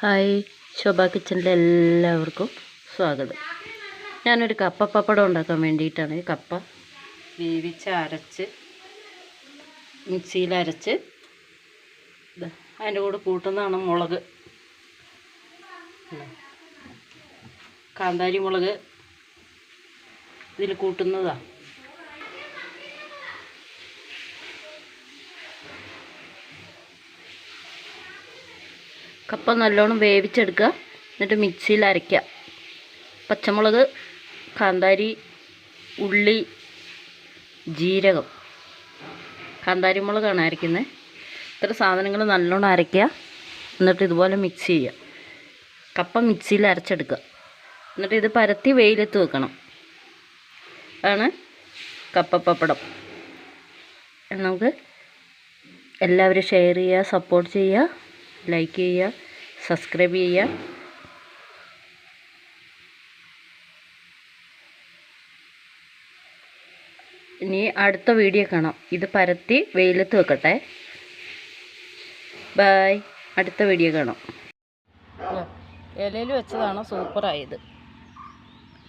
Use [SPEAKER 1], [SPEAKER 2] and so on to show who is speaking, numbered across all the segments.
[SPEAKER 1] Hi, ശോഭ കിച്ചണിലെ എല്ലാവർക്കും സ്വാഗതം. ഞാനൊരു കപ്പ പപ്പടം ഉണ്ടാക്കാൻ വേണ്ടിയിട്ടാണ് കപ്പ വേവിച്ച് അരച്ച് മിക്സിയിൽ അരച്ച് അതിൻ്റെ കൂടെ കൂട്ടുന്നതാണ് മുളക്, കാന്താരി മുളക് ഇതിൽ കൂട്ടുന്നതാണ്. കപ്പ നല്ലോണം വേവിച്ചെടുക്കുക, എന്നിട്ട് മിക്സിയിൽ അരയ്ക്കുക. പച്ചമുളക്, കാന്താരി, ഉള്ളി, ജീരകം, കാന്താരി മുളകാണ് അരയ്ക്കുന്നത്. ഇത്ര സാധനങ്ങൾ നല്ലോണം അരയ്ക്കുക, എന്നിട്ട് ഇതുപോലെ മിക്സ് ചെയ്യുക. കപ്പ മിക്സിയിൽ അരച്ചെടുക്കുക, എന്നിട്ട് ഇത് പരത്തി വെയിലത്ത് വെക്കണം. ആണ് കപ്പ പപ്പടം. നമുക്ക് എല്ലാവരും ഷെയർ ചെയ്യുക, സപ്പോർട്ട് ചെയ്യുക, ലൈക്ക് ചെയ്യുക, സബ്സ്ക്രൈബ് ചെയ്യുക. ഇനി അടുത്ത വീഡിയോ കാണാം. ഇത് പരത്തി വെയിലത്ത് വെക്കട്ടെ. ബൈ. അടുത്ത വീഡിയോ കാണാം. ഇലയിൽ വെച്ചതാണ് സൂപ്പറായത്.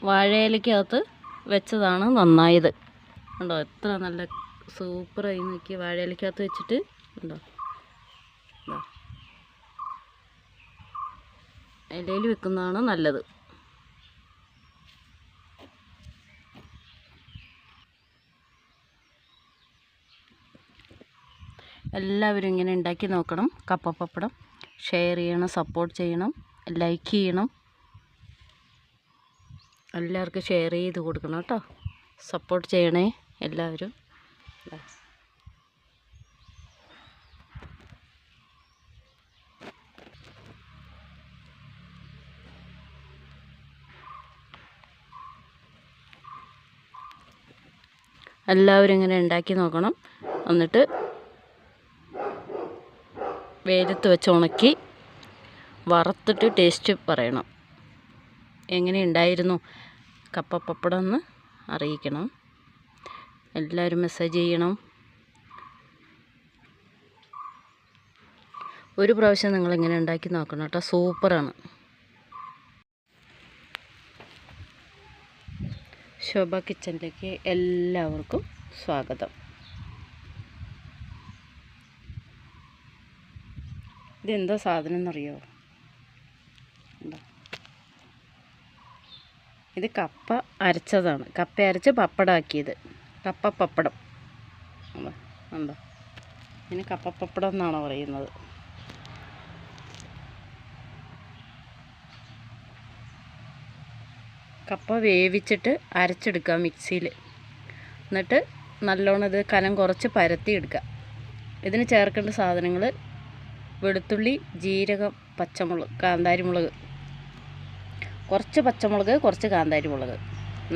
[SPEAKER 1] വാഴയിലക്കകത്ത് വെച്ചതാണ് നന്നായത്. ഉണ്ടോ എത്ര നല്ല സൂപ്പറായി നോക്കി. വാഴയിലക്കകത്ത് വെച്ചിട്ട് ഉണ്ടോ, ഇലയിൽ വെക്കുന്നതാണ് നല്ലത്. എല്ലാവരും ഇങ്ങനെ ഉണ്ടാക്കി നോക്കണം. കപ്പ പപ്പടം ഷെയർ ചെയ്യണം, സപ്പോർട്ട് ചെയ്യണം, ലൈക്ക് ചെയ്യണം. എല്ലാവർക്കും ഷെയർ ചെയ്ത് കൊടുക്കണം കേട്ടോ. സപ്പോർട്ട് ചെയ്യണേ എല്ലാവരും. എല്ലാവരും ഇങ്ങനെ ഉണ്ടാക്കി നോക്കണം. എന്നിട്ട് വെയിലത്ത് വെച്ച് ഉണക്കി വറുത്തിട്ട് ടേസ്റ്റ് പറയണം. എങ്ങനെ ഉണ്ടായിരുന്നു കപ്പ പപ്പടം എന്ന് അറിയിക്കണം. എല്ലാവരും മെസ്സേജ് ചെയ്യണം. ഒരു പ്രാവശ്യം നിങ്ങളിങ്ങനെ ഉണ്ടാക്കി നോക്കണം കേട്ടോ. സൂപ്പറാണ്. ശോഭ കിച്ചണിലേക്ക് എല്ലാവർക്കും സ്വാഗതം. ഇതെന്താ സാധനം എന്നറിയോ? ഇത് കപ്പ അരച്ചതാണ്. കപ്പ അരച്ച് പപ്പടമാക്കിയത്. കപ്പ പപ്പടം ഉണ്ടോ? ഇതിന് കപ്പ പപ്പടം എന്നാണ് പറയുന്നത്. കപ്പ വേവിച്ചിട്ട് അരച്ചെടുക്കുക മിക്സിയിൽ. എന്നിട്ട് നല്ലോണം ഇത് കനം കുറച്ച് പരത്തിയെടുക്കുക. ഇതിന് ചേർക്കേണ്ട സാധനങ്ങൾ വെളുത്തുള്ളി, ജീരകം, പച്ചമുളക്, കാന്താരി മുളക്, കുറച്ച് പച്ചമുളക്, കുറച്ച് കാന്താരി മുളക്.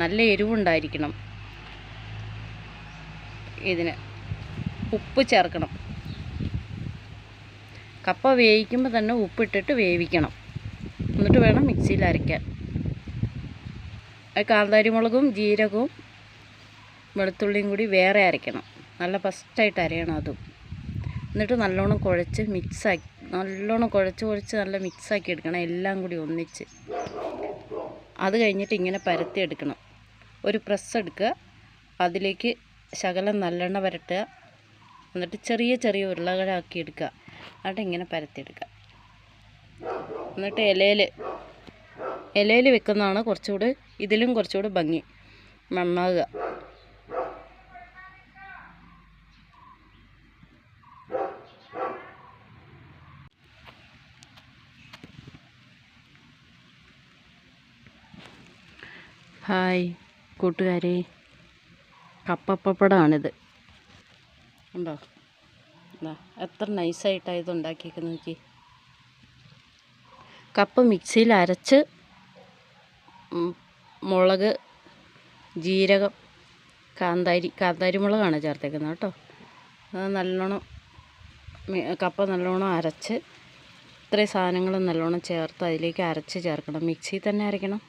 [SPEAKER 1] നല്ല എരിവുണ്ടായിരിക്കണം. ഇതിന് ഉപ്പ് ചേർക്കണം. കപ്പ വേവിക്കുമ്പോൾ തന്നെ ഉപ്പിട്ടിട്ട് വേവിക്കണം. എന്നിട്ട് വേണം മിക്സിയിൽ അരയ്ക്കാൻ. കാന്താരി മുളകും ജീരകവും വെളുത്തുള്ളിയും കൂടി വേറെ അരയ്ക്കണം. നല്ല ഫസ്റ്റായിട്ട് അരയണം അതും. എന്നിട്ട് നല്ലോണം കുഴച്ച് മിക്സാക്കി, നല്ലോണം കുഴച്ച് നല്ല മിക്സാക്കി എടുക്കണം. എല്ലാം കൂടി ഒന്നിച്ച്. അത് കഴിഞ്ഞിട്ട് ഇങ്ങനെ പരത്തി എടുക്കണം. ഒരു പ്രസ് എടുക്കുക, അതിലേക്ക് ശകലം നല്ലെണ്ണ പുരട്ടുക. എന്നിട്ട് ചെറിയ ചെറിയ ഉരുളകളാക്കി എടുക്കുക. എന്നിട്ട് ഇങ്ങനെ പരത്തിയെടുക്കുക. എന്നിട്ട് ഇലയിൽ വെക്കുന്നതാണ് കുറച്ചുകൂടി, ഇതിലും കുറച്ചുകൂടി ഭംഗി, നന്നാകുക. ഹായ് കൂട്ടുകാരെ, കപ്പ പപ്പടമാണിത്. ഉണ്ടോ? എത്ര നൈസായിട്ടാണ് ഇത് ഉണ്ടാക്കിയേക്കുന്നത് നോക്കി. കപ്പ മിക്സിയിൽ അരച്ച് മുളക്, ജീരകം, കാന്താരി മുളകാണ് ചേർത്തേക്കുന്നത് കേട്ടോ. അത് നല്ലോണം കപ്പ നല്ലോണം അരച്ച് ഇത്രയും സാധനങ്ങൾ നല്ലോണം ചേർത്ത് അതിലേക്ക് അരച്ച് ചേർക്കണം. മിക്സിയിൽ തന്നെ അരയ്ക്കണം.